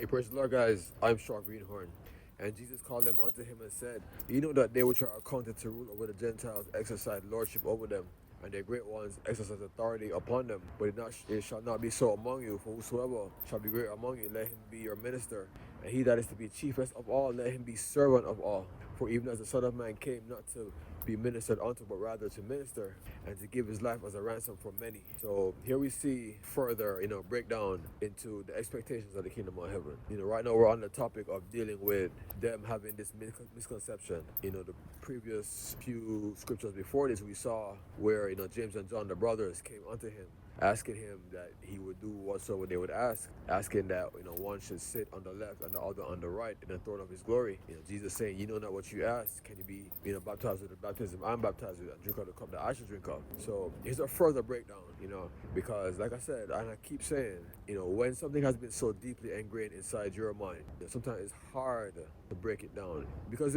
Hey, praise the Lord, guys. I'm Shaw Greenhorn. And Jesus called them unto him and said, You know that they which are accounted to rule over the Gentiles exercise lordship over them, and their great ones exercise authority upon them. But it shall not be so among you, for whosoever shall be great among you, let him be your minister. And he that is to be chiefest of all, let him be servant of all. For even as the Son of Man came not to be ministered unto, but rather to minister and to give his life as a ransom for many. So here we see further, breakdown into the expectations of the kingdom of heaven. Right now we're on the topic of dealing with them having this misconception. The previous few scriptures before this we saw where, James and John, the brothers, came unto him asking him that he would do whatsoever they would ask, asking that one should sit on the left and the other on the right in the throne of his glory. Jesus saying, "You know not what you ask. Can you be baptized with the baptism I'm baptized with, and drink of the cup that I should drink of?" So here's a further breakdown, because like I said, and I keep saying, when something has been so deeply ingrained inside your mind, sometimes it's hard to break it down because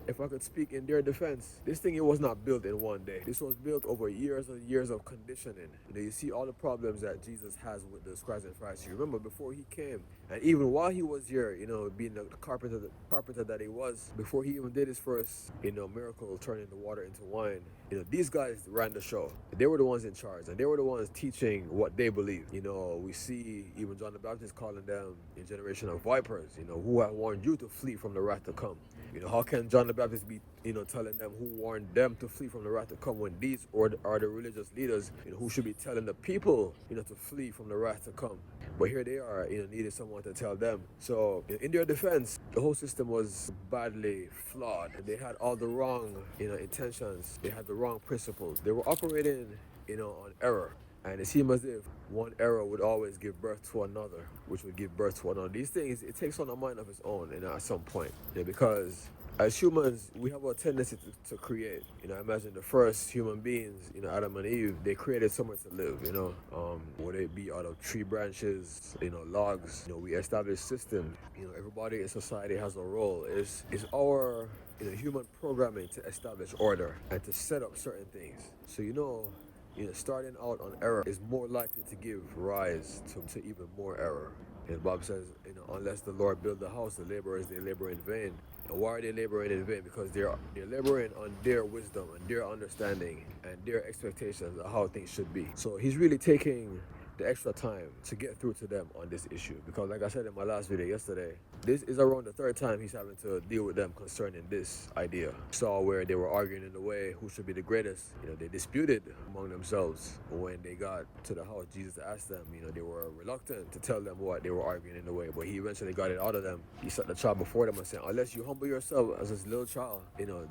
if I could speak in their defense, this thing, it was not built in one day. This was built over years and years of conditioning. You see all the problems that Jesus has with the scribes and Pharisees. Remember, before he came, and even while he was here, being the carpenter that he was, before he even did his first, miracle, turning the water into wine, these guys ran the show. They were the ones in charge, and they were the ones teaching what they believed. We see even John the Baptist calling them a generation of vipers, who have warned you to flee from the wrath to come. How can John the Baptist be, telling them who warned them to flee from the wrath to come when these are the religious leaders, who should be telling the people, to flee from the wrath to come? But here they are, needing someone to tell them. So in their defense, the whole system was badly flawed. They had all the wrong, intentions. They had the wrong principles. They were operating, on error. And it seemed as if one error would always give birth to another, which would give birth to another. These things, it takes on a mind of its own, at some point. Because as humans, we have a tendency to create. I imagine the first human beings, Adam and Eve, they created somewhere to live, whether it be out of tree branches, logs. We established systems. Everybody in society has a role. It's our human programming to establish order and to set up certain things. So starting out on error is more likely to give rise to even more error. And Bob says, unless the Lord build the house, the laborers, they labor in vain. And why are they laboring in vain? Because they're laboring on their wisdom and their understanding and their expectations of how things should be. So he's really taking the extra time to get through to them on this issue, because like I said in my last video yesterday, this is around the third time he's having to deal with them concerning this idea. Saw where they were arguing in the way who should be the greatest. They disputed among themselves. When they got to the house, Jesus asked them, they were reluctant to tell them what they were arguing in the way, but he eventually got it out of them. He set the child before them and said, unless you humble yourself as this little child,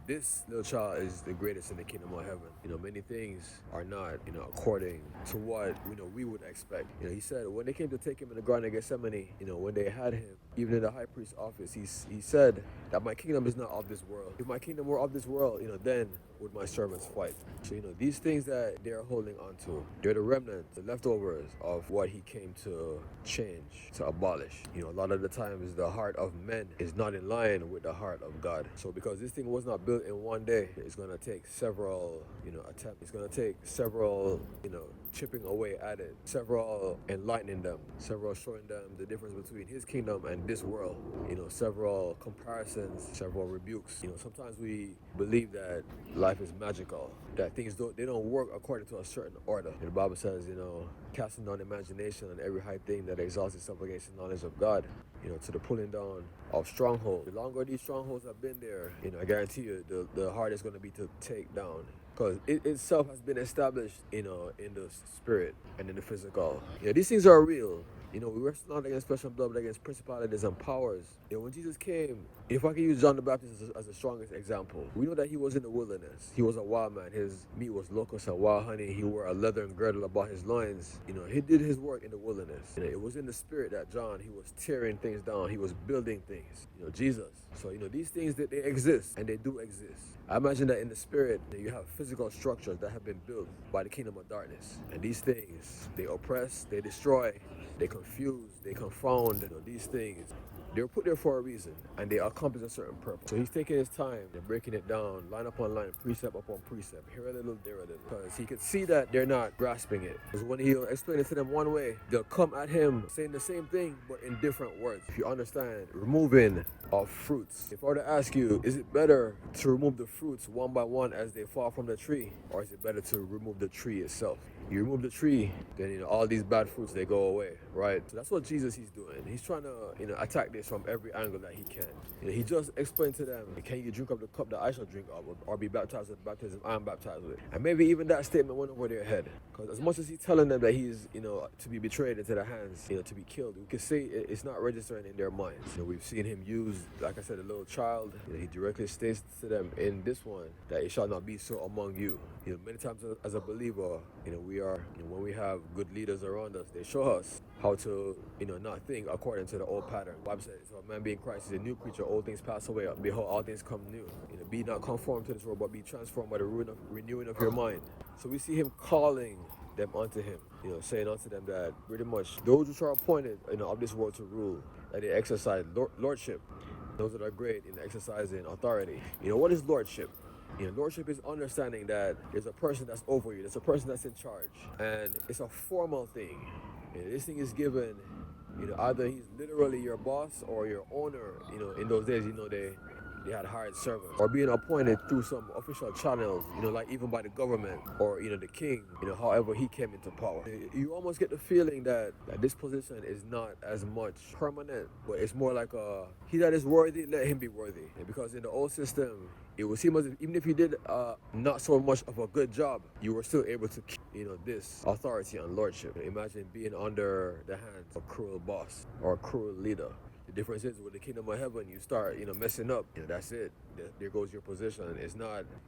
this little child is the greatest in the kingdom of heaven. Many things are not, according to what we would expect. He said when they came to take him in the Garden of Gethsemane, when they had him, even in the high priest's office, he said that my kingdom is not of this world. If my kingdom were of this world, then would my servants fight. So, these things that they're holding on to, they're the remnants, the leftovers of what he came to change, to abolish. A lot of the times the heart of men is not in line with the heart of God. So because this thing was not built in one day, it's going to take several, attempts. It's going to take several, chipping away at it, several enlightening them, several showing them the difference between his kingdom and this world, several comparisons, several rebukes. Sometimes we believe that life is magical, that things don't work according to a certain order. The Bible says, casting down imagination and every high thing that exalts itself against the knowledge of God, to the pulling down of strongholds. The longer these strongholds have been there, I guarantee you the harder it's going to be to take down. Because it itself has been established, in the spirit and in the physical. These things are real. We wrestle not against flesh and blood, but against principalities and powers. When Jesus came, if I can use John the Baptist as the strongest example, we know that he was in the wilderness. He was a wild man. His meat was locusts and wild honey. He wore a leathern girdle about his loins. He did his work in the wilderness. It was in the spirit that John, he was tearing things down. He was building things. Jesus. So, these things, that they exist, and they do exist. I imagine that in the spirit, you have physical structures that have been built by the kingdom of darkness. And these things, they oppress, they destroy, they confuse, they confound. These things, They were put there for a reason, and they accomplish a certain purpose. So he's taking his time and breaking it down, line upon line, precept upon precept, here a little, there a little, because he could see that they're not grasping it. Because when he'll explain it to them one way, they'll come at him saying the same thing, but in different words. If you understand, removing of fruits. If I were to ask you, is it better to remove the fruits one by one as they fall from the tree, or is it better to remove the tree itself? You remove the tree, then all these bad fruits, they go away, right? So that's what Jesus he's doing. He's trying to attack this from every angle that he can. He just explained to them, can you drink up the cup that I shall drink of, or be baptized with the baptism I am baptized with? And maybe even that statement went over their head, because as much as he's telling them that he's to be betrayed into the hands, to be killed, we could say it's not registering in their minds. We've seen him use, like I said, a little child. He directly states to them in this one that it shall not be so among you. Many times as a believer, we are, when we have good leaders around us, they show us how to, not think according to the old pattern. The Bible says, so a man being Christ is a new creature, old things pass away, behold, all things come new. Be not conformed to this world, but be transformed by the renewing of your mind. So we see him calling them unto him, saying unto them that pretty much those which are appointed, of this world to rule, that they exercise lordship. Those that are great in exercising authority. What is lordship? Lordship is understanding that there's a person that's over you, there's a person that's in charge, and it's a formal thing. This thing is given, either he's literally your boss or your owner. In those days, they had hired servants, or being appointed through some official channels, like even by the government or the king, however he came into power. You almost get the feeling that this position is not as much permanent, but it's more like he that is worthy, let him be worthy. Because in the old system, it would seem as if even if you did not so much of a good job, you were still able to keep, this authority and lordship. Imagine being under the hands of a cruel boss or a cruel leader. The difference is with the kingdom of heaven, you start, messing up. That's it. There goes your position.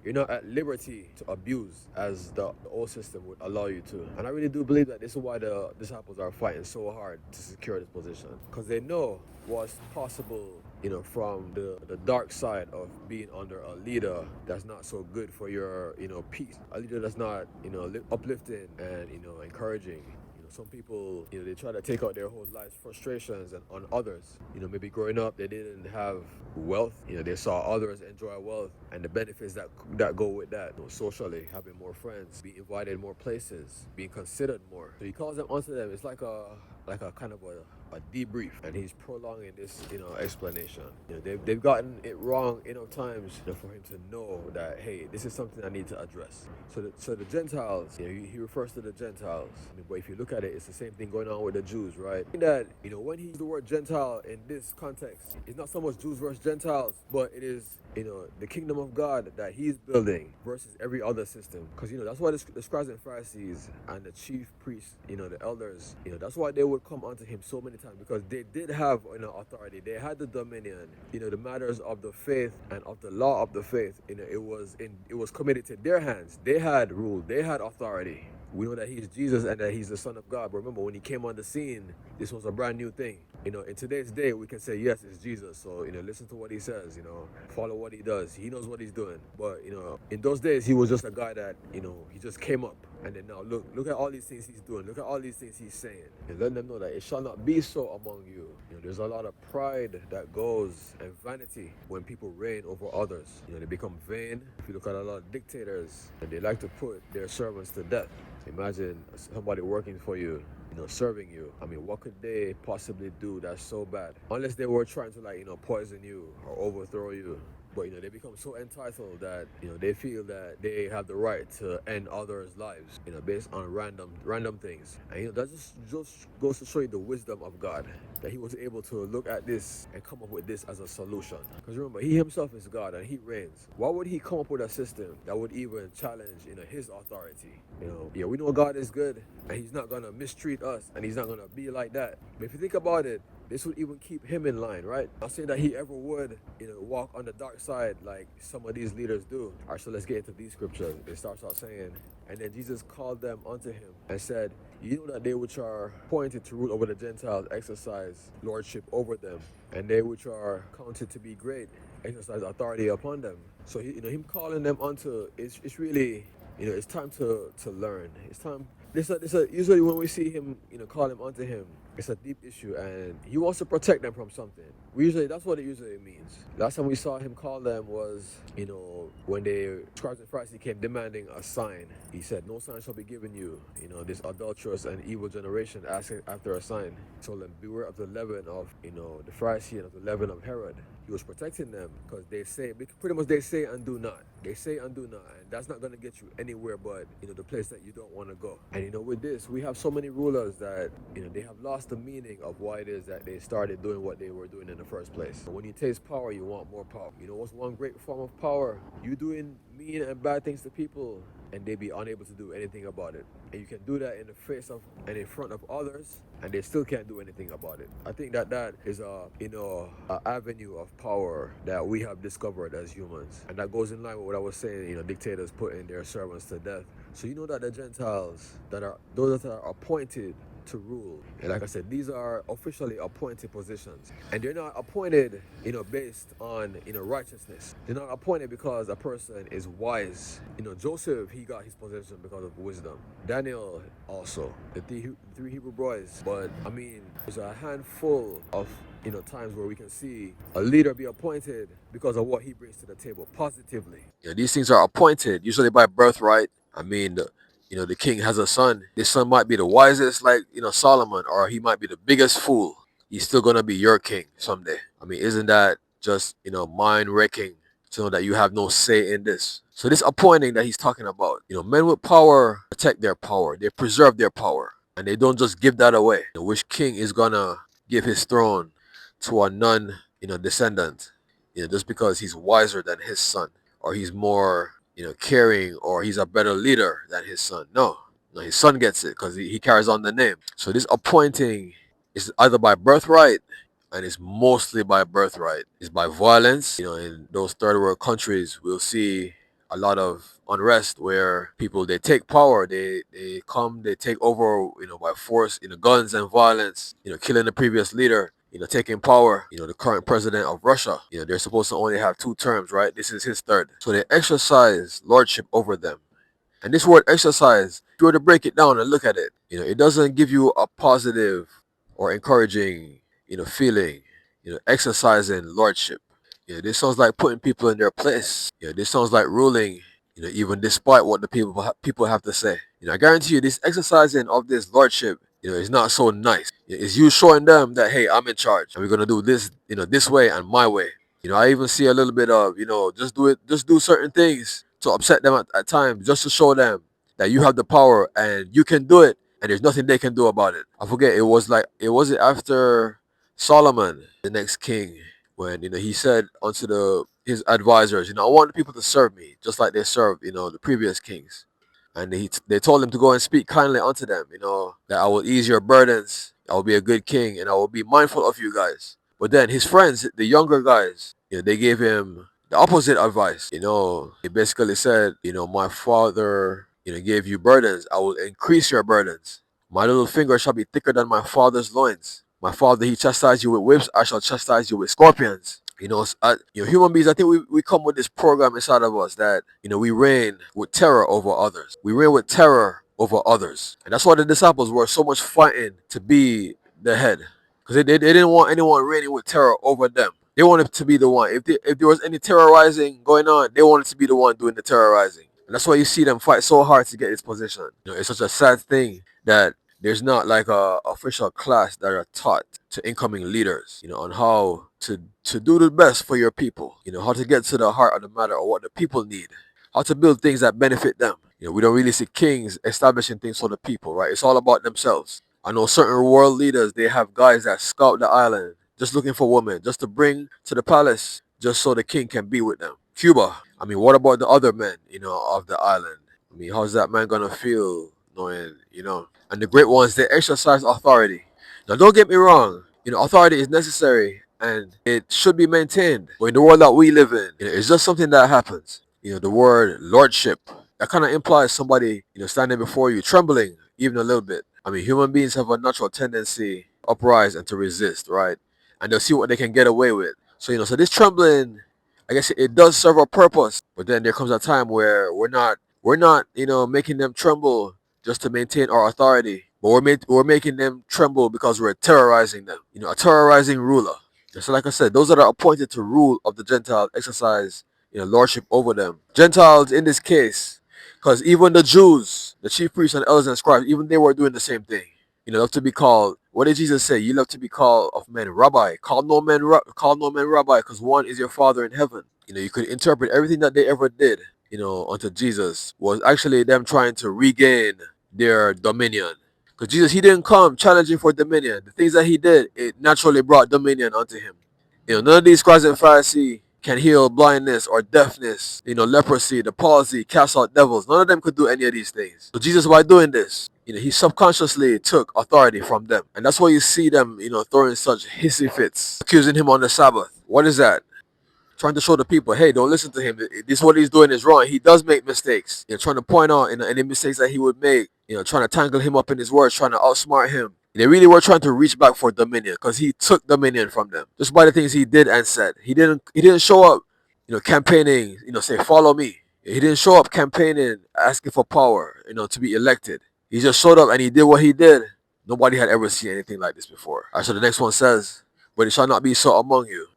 You're not at liberty to abuse as the old system would allow you to. And I really do believe that this is why the disciples are fighting so hard to secure this position, because they know what's possible, from the dark side of being under a leader that's not so good for your, peace. A leader that's not, uplifting and, encouraging. Some people, they try to take out their whole life's frustrations on others. Maybe growing up, they didn't have wealth. They saw others enjoy wealth and the benefits that go with that. Socially, having more friends, being invited more places, being considered more. So he calls them onto them. It's like a kind of a debrief, and he's prolonging this, explanation. They've gotten it wrong enough times, for him to know that, hey, this is something I need to address. So the Gentiles, he refers to the Gentiles. But if you look at it, it's the same thing going on with the Jews, right? That, when he uses the word Gentile in this context, it's not so much Jews versus Gentiles, but it is, the kingdom of God that he's building versus every other system. Because, that's why the scribes and Pharisees and the chief priests, the elders, that's why they would come unto him so many times, because they did have, authority. They had the dominion, the matters of the faith and of the law of the faith, it was committed to their hands. They had rule, they had authority. We know that he's Jesus and that he's the Son of God. But remember, when he came on the scene, this was a brand new thing. In today's day, we can say, yes, it's Jesus. So, listen to what he says, follow what he does. He knows what he's doing. But, in those days, he was just a guy that, he just came up. And then now, look at all these things he's doing. Look at all these things he's saying. And let them know that it shall not be so among you. There's a lot of pride that goes and vanity when people reign over others. They become vain. If you look at a lot of dictators, and they like to put their servants to death. Imagine somebody working for you, serving you. What could they possibly do that's so bad? Unless they were trying to poison you or overthrow you. But, they become so entitled that, they feel that they have the right to end others' lives, based on random things. And, that just goes to show you the wisdom of God, that he was able to look at this and come up with this as a solution. Because remember, he himself is God and he reigns. Why would he come up with a system that would even challenge, his authority? We know God is good and he's not going to mistreat us and he's not going to be like that. But if you think about it, this would even keep him in line, right? Not saying that he ever would, walk on the dark side like some of these leaders do. All right, so let's get into these scriptures. It starts out saying, and then Jesus called them unto him and said, you know that they which are appointed to rule over the Gentiles exercise lordship over them, and they which are counted to be great exercise authority upon them. So him calling them unto, it's really, it's time to learn. It's time Usually when we see him, call him unto him, it's a deep issue, and he wants to protect them from something. That's what it usually means. Last time we saw him call them was, when the scribes and Pharisees came demanding a sign. He said, "No sign shall be given you." This adulterous and evil generation asking after a sign. He told them, "Beware of the leaven of, the Pharisee and of the leaven of Herod." He was protecting them because pretty much they say and do not. They say and do not, and that's not going to get you anywhere but the place that you don't want to go. And with this, we have so many rulers that they have lost the meaning of why it is that they started doing what they were doing in the first place. When you taste power, you want more power. What's one great form of power? You doing mean and bad things to people, and they be unable to do anything about it. And you can do that in the face of and in front of others, and they still can't do anything about it. I think that is a avenue of power that we have discovered as humans, and that goes in line with what I was saying. Dictators putting their servants to death. So that the Gentiles, that are those that are appointed to rule, and like I said, these are officially appointed positions, and they're not appointed based on righteousness. They're not appointed because a person is wise. Joseph, he got his position because of wisdom. Daniel also, the three Hebrew boys. But I mean, there's a handful of times where we can see a leader be appointed because of what he brings to the table positively. These things are appointed usually by birthright. I mean, the king has a son. This son might be the wisest, like Solomon, or he might be the biggest fool. He's still gonna be your king someday. I mean, isn't that just mind wrecking to know that you have no say in this? So this appointing that he's talking about, men with power protect their power, they preserve their power, and they don't just give that away. Which king is gonna give his throne to a non descendant, just because he's wiser than his son, or he's more caring, or he's a better leader than his son? No, his son gets it because he carries on the name. So this appointing is either by birthright, and it's mostly by birthright. It's by violence. In those third world countries, we'll see a lot of unrest where people, they take power, they take over, by force, guns and violence, killing the previous leader, taking power. The current president of Russia, they're supposed to only have 2 terms, right? This is his third. So they exercise lordship over them. And this word exercise, if you were to break it down and look at it, it doesn't give you a positive or encouraging, feeling, exercising lordship. This sounds like putting people in their place. This sounds like ruling, even despite what the people have to say. I guarantee you, this exercising of this lordship, is not so nice. It's you showing them that, hey, I'm in charge, and we're gonna do this, this way and my way. I even see a little bit of, just do certain things to upset them at times, just to show them that you have the power and you can do it, and there's nothing they can do about it. I forget, it was after Solomon, the next king, when he said unto his advisors, I want the people to serve me just like they served the previous kings. And they told him to go and speak kindly unto them, that I will ease your burdens, I will be a good king, and I will be mindful of you guys. But then his friends, the younger guys, they gave him the opposite advice. He basically said, my father, gave you burdens, I will increase your burdens. My little finger shall be thicker than my father's loins. My father, he chastised you with whips, I shall chastise you with scorpions. Human beings, I think we come with this program inside of us that, we reign with terror over others. We reign with terror over others. And that's why the disciples were so much fighting to be the head. Because they didn't want anyone reigning with terror over them. They wanted to be the one. If there was any terrorizing going on, they wanted to be the one doing the terrorizing. And that's why you see them fight so hard to get this position. It's such a sad thing that there's not like a official class that are taught to incoming leaders, on how to do the best for your people, how to get to the heart of the matter or what the people need, how to build things that benefit them. We don't really see kings establishing things for the people, right? It's all about themselves. I know certain world leaders, they have guys that scout the island just looking for women, just to bring to the palace, just so the king can be with them. Cuba, I mean, what about the other men, of the island? I mean, how's that man gonna feel knowing, And the great ones, they exercise authority. Now, don't get me wrong, authority is necessary and it should be maintained. But in the world that we live in, it's just something that happens. The word lordship, that kind of implies somebody, standing before you, trembling even a little bit. I mean, human beings have a natural tendency to uprise and to resist, right? And they'll see what they can get away with. So, so this trembling, I guess it does serve a purpose. But then there comes a time where we're not, making them tremble just to maintain our authority, but we're making them tremble because we're terrorizing them. A terrorizing ruler. So like I said, those that are appointed to rule of the Gentiles exercise lordship over them. Gentiles in this case, because even the Jews, the chief priests and elders and scribes, even they were doing the same thing. Love to be called. What did Jesus say? You love to be called of men rabbi. Call no man rabbi, because one is your Father in heaven. You could interpret everything that they ever did, unto Jesus was actually them trying to regain their dominion. Because Jesus, he didn't come challenging for dominion. The things that he did, it naturally brought dominion unto him. None of these scribes and Pharisees can heal blindness or deafness, leprosy, the palsy, cast out devils. None of them could do any of these things. So Jesus, by doing this, he subconsciously took authority from them. And that's why you see them, throwing such hissy fits, accusing him on the Sabbath. What is that? Trying to show the people, hey, don't listen to him. This what he's doing is wrong. He does make mistakes. Trying to point out any mistakes that he would make. Trying to tangle him up in his words, trying to outsmart him. They really were trying to reach back for dominion because he took dominion from them just by the things he did and said. He didn't show up, campaigning, say follow me. He didn't show up campaigning, asking for power, to be elected. He just showed up and he did what he did. Nobody had ever seen anything like this before. All right, so the next one says, but it shall not be so among you.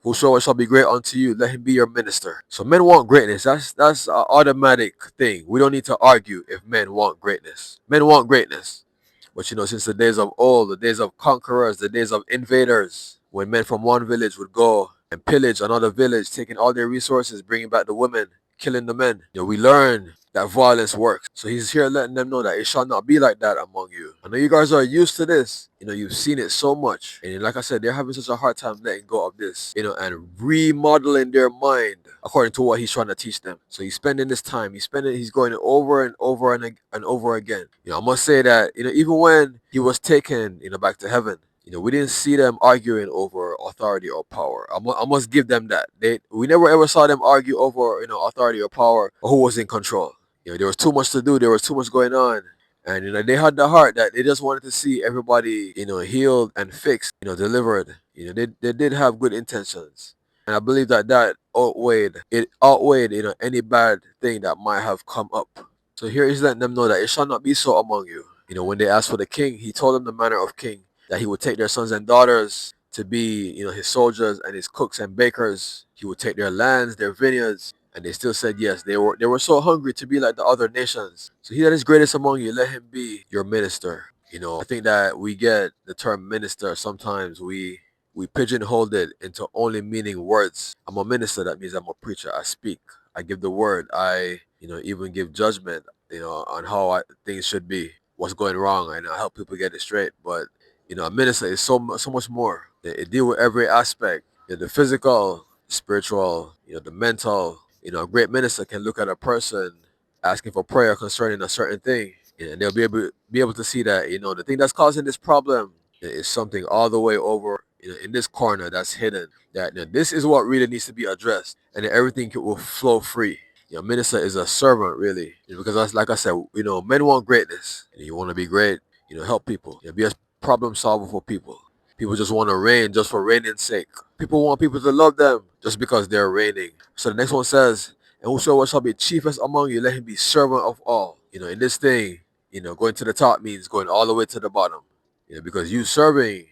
Whosoever shall be great unto you, let him be your minister. So men want greatness. That's an automatic thing. We don't need to argue if men want greatness. Men want greatness. But since the days of old, the days of conquerors, the days of invaders, when men from one village would go and pillage another village, taking all their resources, bringing back the women, killing the men, we learn that violence works. So he's here letting them know that it shall not be like that among you. I know you guys are used to this. You've seen it so much. And like I said, they're having such a hard time letting go of this, and remodeling their mind according to what he's trying to teach them. So he's spending this time. He's going over and over and over again. I must say that, even when he was taken, back to heaven, we didn't see them arguing over authority or power. I must give them that. We never ever saw them argue over, authority or power or who was in control. There was too much to do. There was too much going on. And, they had the heart that they just wanted to see everybody, healed and fixed, delivered. They did have good intentions. And I believe that outweighed, any bad thing that might have come up. So here he's letting them know that it shall not be so among you. When they asked for the king, he told them the manner of king, that he would take their sons and daughters to be, his soldiers and his cooks and bakers. He would take their lands, their vineyards, and they still said yes. They were so hungry to be like the other nations. So he that is greatest among you, let him be your minister. I think that we get the term minister. Sometimes we pigeonhole it into only meaning words. I'm a minister. That means I'm a preacher. I speak. I give the word. I, even give judgment, on how things should be, what's going wrong, and I help people get it straight. But a minister is so much more. It deal with every aspect. The physical, spiritual, the mental. A great minister can look at a person asking for prayer concerning a certain thing, and they'll be able to see that the thing that's causing this problem is something all the way over in this corner that's hidden. That this is what really needs to be addressed, and then everything will flow free. Minister is a servant really, because that's like I said. Men want greatness. You want to be great. Help people. Be a problem solver for people. People just want to reign just for reigning's sake. People want people to love them just because they're reigning. So the next one says, and whosoever shall be chiefest among you, let him be servant of all. In this thing, going to the top means going all the way to the bottom. Because you serving,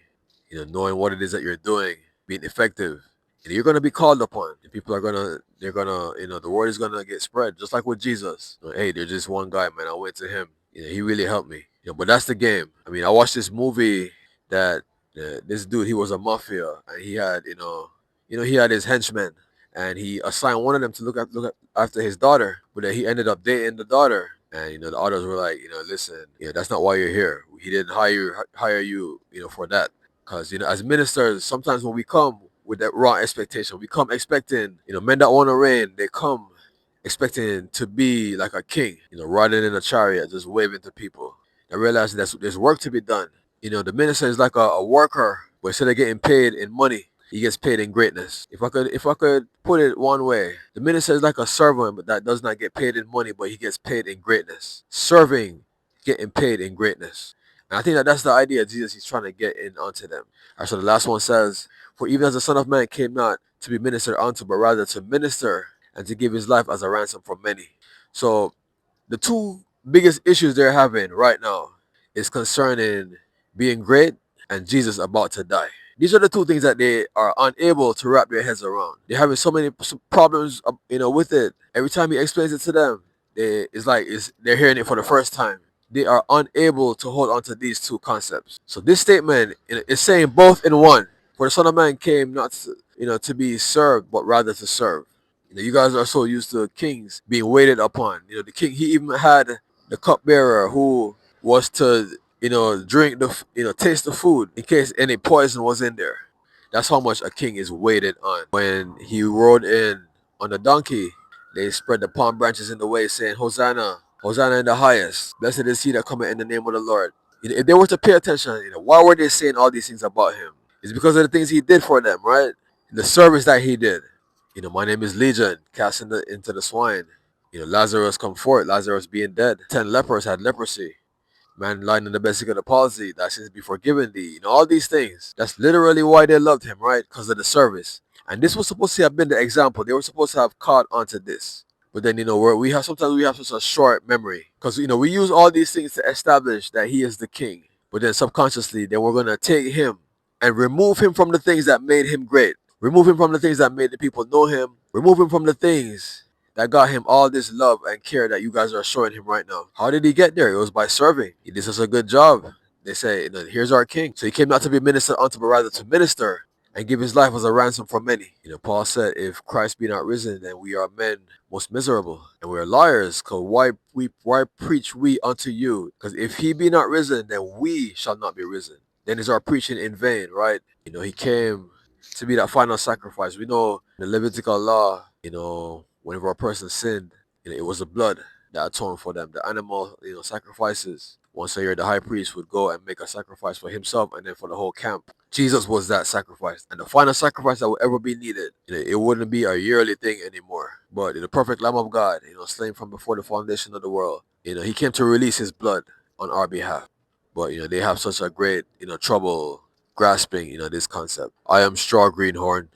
knowing what it is that you're doing, being effective, you're gonna be called upon. The people they're gonna, the word is gonna get spread, just like with Jesus. Hey, there's just one guy, man. I went to him. He really helped me. But that's the game. I mean, I watched this movie that this dude, he was a mafia, and he had, he had his henchmen, and he assigned one of them to look after his daughter, but then he ended up dating the daughter. And the others were like, listen, that's not why you're here. He didn't hire you, for that. Because as ministers, sometimes when we come with that wrong expectation, we come expecting, men that want to reign, they come expecting to be like a king, riding in a chariot, just waving to people. I realize that there's work to be done. The minister is like a worker, but instead of getting paid in money, he gets paid in greatness. If I could put it one way, the minister is like a servant, but that does not get paid in money, but he gets paid in greatness. Serving, getting paid in greatness. And I think that's the idea Jesus is trying to get in onto them. All right, so the last one says, for even as the Son of Man came not to be ministered unto, but rather to minister and to give his life as a ransom for many. So the two biggest issues they're having right now is concerning being great and Jesus about to die. These are the two things that they are unable to wrap their heads around. They're having so many problems, with it. Every time he explains it to them, they're hearing it for the first time. They are unable to hold on to these two concepts. So this statement is saying both in one. For the Son of Man came not to be served, but rather to serve. You guys are so used to kings being waited upon. The king, he even had the cupbearer who was to drink taste the food in case any poison was in there. That's how much a king is waited on. When he rode in on the donkey, they spread the palm branches in the way, saying, Hosanna, Hosanna in the highest. Blessed is he that cometh in the name of the Lord. If they were to pay attention, why were they saying all these things about him? It's because of the things he did for them, right? The service that he did. My name is Legion, cast into the swine. Lazarus come forth, Lazarus being dead. 10 lepers had leprosy. Man lying in the bed sick of the palsy, that sins be forgiven thee. All these things. That's literally why they loved him, right? Because of the service. And this was supposed to have been the example. They were supposed to have caught onto this. But then, sometimes we have such a short memory. Because, we use all these things to establish that he is the king. But then subconsciously, then we're going to take him and remove him from the things that made him great. Remove him from the things that made the people know him. Remove him from the things that got him all this love and care that you guys are showing him right now. How did he get there? It was by serving. He did such a good job. They say, here's our king. So he came not to be ministered unto, but rather to minister and give his life as a ransom for many. Paul said, if Christ be not risen, then we are men most miserable, and we are liars. Cause why preach we unto you? Because if he be not risen, then we shall not be risen. Then is our preaching in vain, right? He came to be that final sacrifice. We know the Levitical law, whenever a person sinned, it was the blood that atoned for them. The animal, sacrifices. Once a year, the high priest would go and make a sacrifice for himself and then for the whole camp. Jesus was that sacrifice. And the final sacrifice that would ever be needed, it wouldn't be a yearly thing anymore. But the perfect Lamb of God, slain from before the foundation of the world, he came to release his blood on our behalf. But, they have such a great, trouble grasping, this concept. I am Straw Greenhorn.